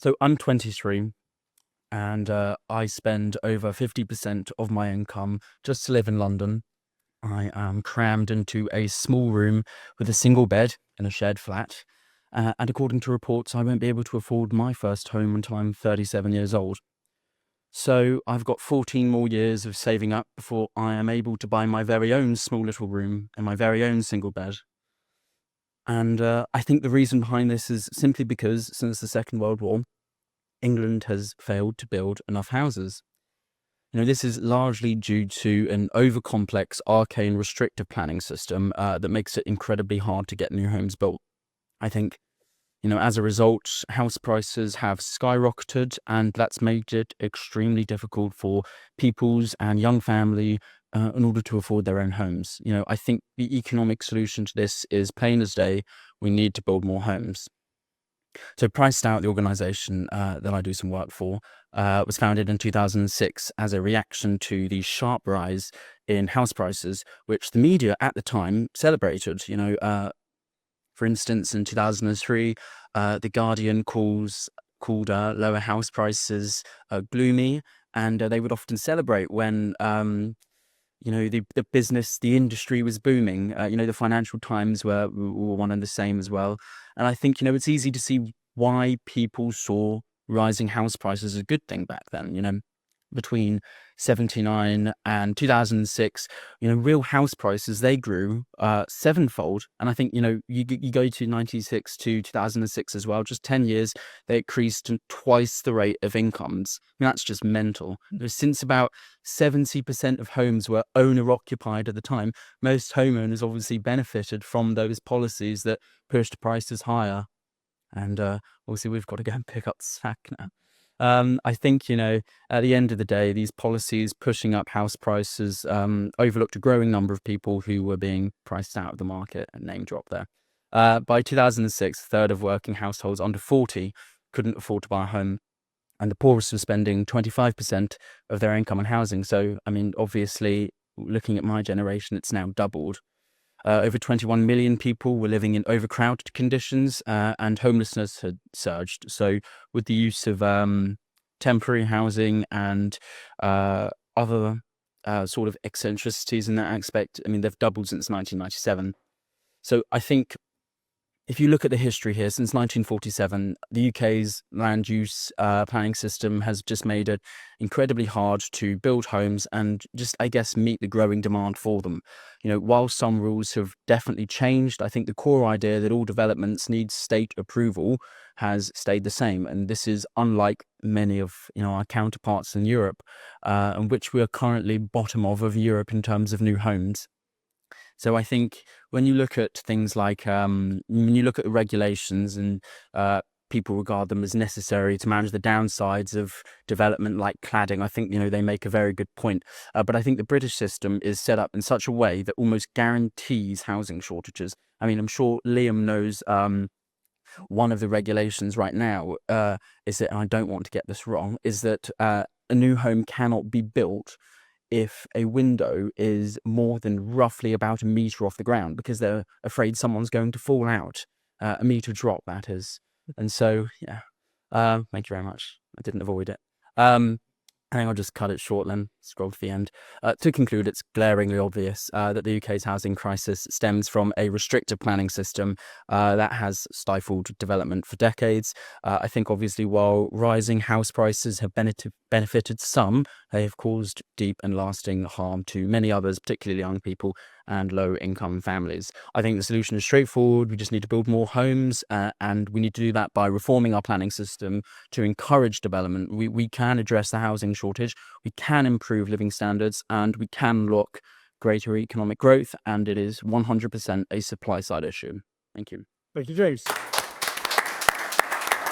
So I'm 23 and I spend over 50% of my income just to live in London. I am crammed into a small room with a single bed in a shared flat. And according to reports, I won't be able to afford my first home until I'm 37 years old. So I've got 14 more years of saving up before I am able to buy my very own small little room and my very own single bed. And I think the reason behind this is simply because since the Second World War, England has failed to build enough houses. This is largely due to an over-complex, arcane, restrictive planning system that makes it incredibly hard to get new homes built. I think, as a result, house prices have skyrocketed, and that's made it extremely difficult for peoples and young family in order to afford their own homes. I think the economic solution to this is plain as day. We need to build more homes. So Priced Out, the organization that I do some work for, was founded in 2006 as a reaction to the sharp rise in house prices, which the media at the time celebrated. For instance, in 2003, The Guardian called lower house prices gloomy, and they would often celebrate when the industry was booming. The Financial Times were one and the same as well. And I think, it's easy to see why people saw rising house prices as a good thing back then. Between 79 and 2006, real house prices, they grew sevenfold. And I think, you go to 96 to 2006 as well, just 10 years, they increased to twice the rate of incomes. That's just mental. Since about 70% of homes were owner occupied at the time, most homeowners obviously benefited from those policies that pushed prices higher. And obviously we've got to go and pick up the slack now. I think, at the end of the day, these policies pushing up house prices overlooked a growing number of people who were being priced out of the market, and name drop there. By 2006, a third of working households under 40 couldn't afford to buy a home, and the poorest were spending 25% of their income on housing. So, obviously, looking at my generation, it's now doubled. Over 21 million people were living in overcrowded conditions, and homelessness had surged. So with the use of temporary housing and other sort of eccentricities in that aspect, they've doubled since 1997. So I think if you look at the history here, since 1947, the UK's land use planning system has just made it incredibly hard to build homes and just, I guess, meet the growing demand for them. While some rules have definitely changed, I think the core idea that all developments need state approval has stayed the same. And this is unlike many of our counterparts in Europe, in which we are currently bottom of Europe in terms of new homes. So I think when you look at things like, when you look at the regulations and people regard them as necessary to manage the downsides of development like cladding, I think, they make a very good point. But I think the British system is set up in such a way that almost guarantees housing shortages. I'm sure Liam knows one of the regulations right now is that, and I don't want to get this wrong, is that a new home cannot be built if a window is more than roughly about a meter off the ground, because they're afraid someone's going to fall out. A meter drop, that is. And so, yeah. Thank you very much. I didn't avoid it. I think I'll just cut it short then, scroll to the end. To conclude, it's glaringly obvious that the UK's housing crisis stems from a restrictive planning system that has stifled development for decades. I think obviously while rising house prices have benefited some, they have caused deep and lasting harm to many others, particularly young people and low-income families. I think the solution is straightforward. We just need to build more homes, and we need to do that by reforming our planning system to encourage development. We can address the housing shortage, we can improve living standards, and we can unlock greater economic growth, and it is 100% a supply-side issue. Thank you. Thank you, James.